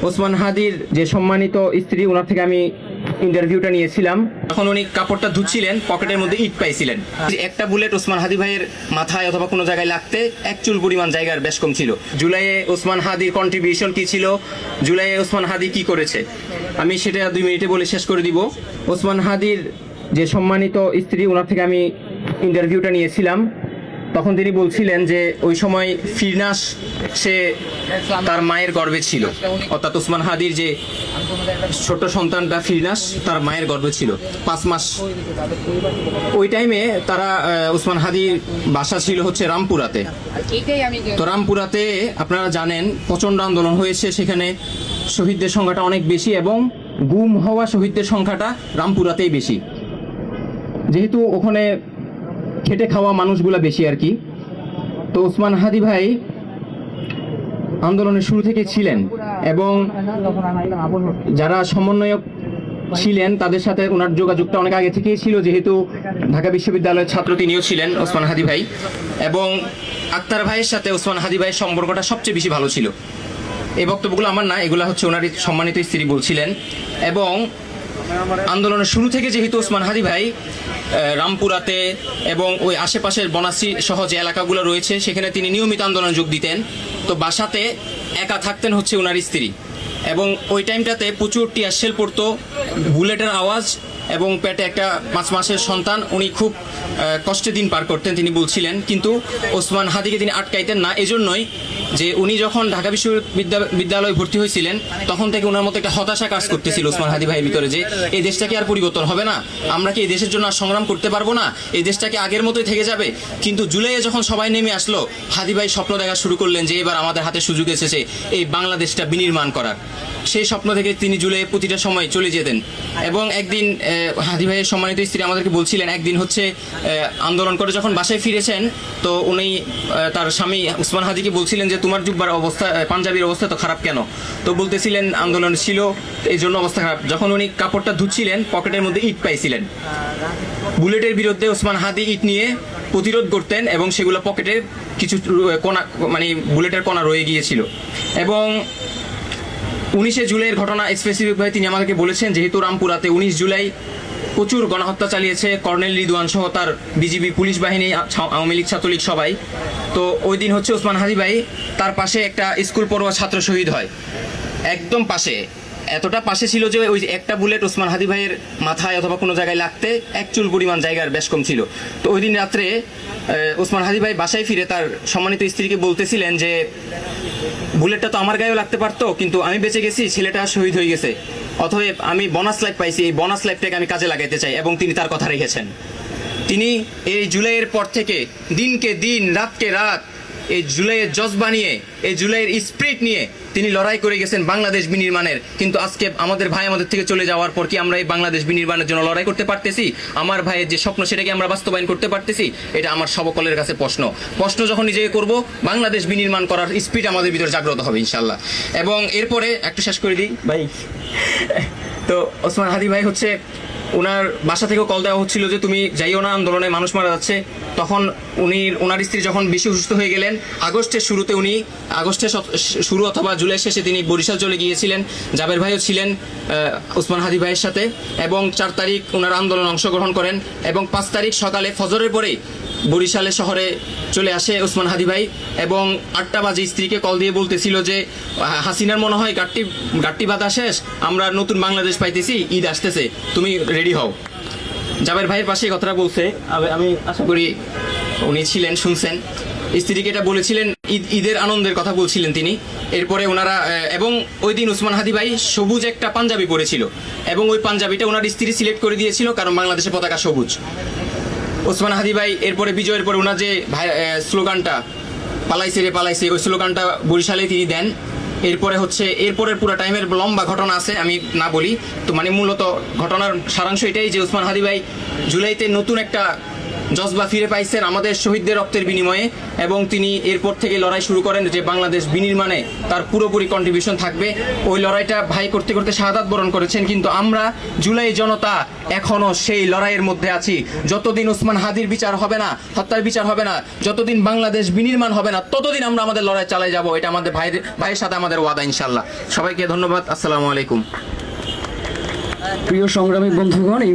ওসমান হাদির যে সম্মানিত স্ত্রী, ওনার থেকে আমি ইন্টারভিউটা নিয়েছিলাম। তখন উনি কাপড়টা ধুচ্ছিলেন, পকেটের মধ্যে ইট পাইছিলেন। একটা বুলেট ওসমান হাদি ভাইয়ের মাথায় অথবা কোনো জায়গায় লাগতে এক চুল পরিমাণ জায়গার বেশ কম ছিল। জুলাইয়ে ওসমান হাদির কন্ট্রিবিউশন কি ছিল, জুলাইয়ে ওসমান হাদি কি করেছে, আমি সেটা 2 মিনিটে বলে শেষ করে দিব। ওসমান হাদির যে সম্মানিত স্ত্রী, ওনার থেকে আমি ইন্টারভিউটা নিয়েছিলাম। তখন তিনি বলছিলেন যে ওই সময় ফিরনাস সে তার মায়ের গর্ভে ছিল, অর্থাৎ ওসমান হাদির যে ছোট সন্তানটা ফিরনাস তার মায়ের গর্ভে ছিল 5 মাস। ওই টাইমে তারা ওসমান হাদির বাসা ছিল হচ্ছে রামপুরাতে। তো রামপুরাতে আপনারা জানেন প্রচণ্ড আন্দোলন হয়েছে, সেখানে শহীদদের সংখ্যাটা অনেক বেশি এবং গুম হওয়া শহীদদের সংখ্যাটা রামপুরাতেই বেশি, যেহেতু ওখানে খেটে খাওয়া মানুষগুলা বেশি আর কি। তো ওসমান হাদি ভাই আন্দোলনের শুরু থেকে ছিলেন এবং যারা সমন্বয়ক ছিলেন তাদের সাথে ওনার যোগাযোগটা অনেক আগে থেকেই ছিল, যেহেতু ঢাকা বিশ্ববিদ্যালয়ের ছাত্র তিনিও ছিলেন ওসমান হাদি ভাই। এবং আক্তার ভাইয়ের সাথে ওসমান হাদি ভাইয়ের সম্পর্কটা সবচেয়ে বেশি ভালো ছিল। এই বক্তব্যগুলো আমার না, এগুলো হচ্ছে ওনার সম্মানিত স্ত্রী বলছিলেন। এবং আন্দোলনের শুরু থেকে যেহেতু ওসমান হাদি ভাই রামপুরাতে এবং ওই আশেপাশের বনাশ্রী সহ যে এলাকাগুলো রয়েছে সেখানে তিনি নিয়মিত আন্দোলনে যোগ দিতেন, তো বাসাতে একা থাকতেন হচ্ছে ওনার স্ত্রী। এবং ওই টাইমটাতে প্রচুর টিয়ার শেল পড়তো, বুলেটের আওয়াজ এবং পেটে একটা 5 মাসের সন্তান, উনি খুব কষ্টে দিন পার করতেন তিনি বলছিলেন। কিন্তু ওসমান হাদিকে তিনি আটকাইতেন না, এজন্যই যে উনি যখন ঢাকা বিশ্ববিদ্যালয়ে ভর্তি হয়েছিলেন তখন থেকে ওনার মতো একটা হতাশা কাজ করতেছিল ওসমান হাদি ভাইয়ের ভিতরে, যে এই দেশটা কি আর পরিবর্তন হবে না, আমরা কি এই দেশের জন্য আর সংগ্রাম করতে পারবো না, এই দেশটা কি আগের মতোই থেকে যাবে। কিন্তু জুলাইয়ে যখন সবাই নেমে আসলো, হাদি ভাই স্বপ্ন দেখা শুরু করলেন যে এবার আমাদের হাতে সুযোগ এসেছে এই বাংলাদেশটা বিনির্মাণ করার। সেই স্বপ্ন থেকে তিনি জুলাইয়ে প্রতিটা সময় চলে যেতেন। এবং একদিন হাদি ভাইয়ের সম্মানিত স্ত্রী আমাদেরকে বলছিলেন, একদিন হচ্ছে আন্দোলন করে যখন বাসায় ফিরেছেন, তো উনি তার স্বামী ওসমান হাদিকে বলছিলেন যে তোমার জুব্বার অবস্থা, পাঞ্জাবির অবস্থা তো খারাপ কেন, তো বলতেছিলেন আন্দোলন ছিল এই জন্য অবস্থা খারাপ। যখন উনি কাপড়টা ধুচ্ছিলেন, পকেটের মধ্যে ইট পাইছিলেন। বুলেটের বিরুদ্ধে ওসমান হাদি ইট নিয়ে প্রতিরোধ করতেন এবং সেগুলো পকেটে কিছু কোনা, মানে বুলেটের কণা রয়ে গিয়েছিল। এবং 19শে জুলাইয়ের ঘটনা স্পেসিফিকভাবে তিনি আমাদেরকে বলেছেন, যেহেতু রামপুরাতে 19 জুলাই প্রচুর গণহত্যা চালিয়েছে কর্নেল রিদওয়ান সহ তার বিজিবি, পুলিশ বাহিনী, আওয়ামী লীগ, ছাত্রলীগ সবাই। তো ওই দিন হচ্ছে ওসমান হাদি ভাই তার পাশে একটা স্কুল পড়ুয়া ছাত্র শহীদ হয়, একদম পাশে, এতটা পাশে ছিল যে ওই একটা বুলেট ওসমান হাদি ভাইয়ের মাথায় অথবা কোনো জায়গায় লাগতে এক চুল পরিমাণ জায়গার বেশ কম ছিল। তো ওই দিন রাত্রে ওসমান হাদি ভাই বাসায় ফিরে তার সম্মানিত স্ত্রীকে বলতেছিলেন যে বুলেটটা তো আমার গায়েও লাগতে পারতো, কিন্তু আমি বেঁচে গেছি, ছেলেটা শহীদ হয়ে গেছে, অতএব আমি বোনাস লাইফ পাইছি, এই বোনাস লাইফটাকে আমি কাজে লাগাইতে চাই। এবং তিনি তার কথা রেখেছেন। তিনি এই জুলাইয়ের পর থেকে দিনকে দিন, রাতকে রাত এই জুলাইয়ের জজবা নিয়ে, এই জুলাইয়ের স্পিরিট নিয়ে তিনি লড়াই করে গেছেন বাংলাদেশ বিনির্মাণের। কিন্তু আজকে আমাদের ভাই আমাদের থেকে চলে যাওয়ার পর কি আমরা এই বাংলাদেশ বিনির্মাণের জন্য লড়াই করতে পারতেছি? আমার ভাইয়ের যে স্বপ্ন সেটাকে আমরা বাস্তবায়ন করতে পারতেছি? এটা আমার সকলের কাছে প্রশ্ন যখন নিজেকে করব, বাংলাদেশ বিনির্মাণ করার স্পিরিট আমাদের ভিতরে জাগ্রত হবে ইনশাল্লাহ। এবং এরপরে একটু শেষ করে দিই ভাই। তো ওসমান হাদি ভাই হচ্ছে ওনার বাসা থেকেও কল দেওয়া হচ্ছিল যে তুমি যাইও না, আন্দোলনে মানুষ মারা যাচ্ছে। তখন ওনার স্ত্রী যখন বেশি অসুস্থ হয়ে গেলেন, আগস্টের শুরু অথবা জুলাই শেষে তিনি বরিশাল চলে গিয়েছিলেন। জাবের ভাইও ছিলেন ওসমান হাদি ভাইয়ের সাথে। এবং 4 তারিখ ওনার আন্দোলনে অংশগ্রহণ করেন এবং 5 তারিখ সকালে ফজরের পরেই বরিশালে শহরে চলে আসে ওসমান হাদি ভাই। এবং 8টা বাজে স্ত্রীকে কল দিয়ে বলতেছিল যে হাসিনার মনে হয় গাট্টি বাঁধা শেষ, আমরা নতুন বাংলাদেশ পাইতেছি, ঈদ আসতেছে, তুমি রেডি হও। জাবের ভাইয়ের পাশে কথাটা বলছে, আমি আশা করি উনি ছিলেন, শুনছেন। স্ত্রীকে এটা বলেছিলেন, ঈদের আনন্দের কথা বলছিলেন তিনি। এরপরে ওনারা, এবং ওই দিন ওসমান হাদি ভাই সবুজ একটা পাঞ্জাবি পরেছিল এবং ওই পাঞ্জাবিটা ওনার স্ত্রী সিলেক্ট করে দিয়েছিল, কারণ বাংলাদেশের পতাকা সবুজ। ওসমান হাদি ভাই এরপরে বিজয়ের পরে ওনার যে স্লোগানটা পালাইছে রে পালাইছে, ওই স্লোগানটা বরিশালে তিনি দেন। এরপরের পুরো টাইমের লম্বা ঘটনা আছে, আমি না বলি। তো মানে মূলত ঘটনার সারাংশ এটাই যে ওসমান হাদি ভাই জুলাইতে নতুন একটা জজবা ফিরে পাইছেন আমাদের শহীদদের রক্তের বিনিময়ে, এবং তিনি এরপর থেকে লড়াই শুরু করেন যে বাংলাদেশ বিনির্মাণে তার পুরোপুরি কন্ট্রিবিউশন থাকবে। ওই লড়াইটা ভাই করতে করতে শাহাদাত বরণ করেছেন, কিন্তু আমরা জুলাই জনতা এখনো সেই লড়াইয়ের মধ্যে আছি। যতদিন ওসমান হাদির বিচার হবে না, হত্যার বিচার হবে না, যতদিন বাংলাদেশ বিনির্মাণ হবে না, ততদিন আমরা আমাদের লড়াই চালিয়ে যাব। এটা আমাদের ভাইয়ের সাথে আমাদের ওয়াদা ইনশাল্লাহ। সবাইকে ধন্যবাদ। আসসালামু আলাইকুম। প্রিয় সংগ্রামী বন্ধুগণ, এই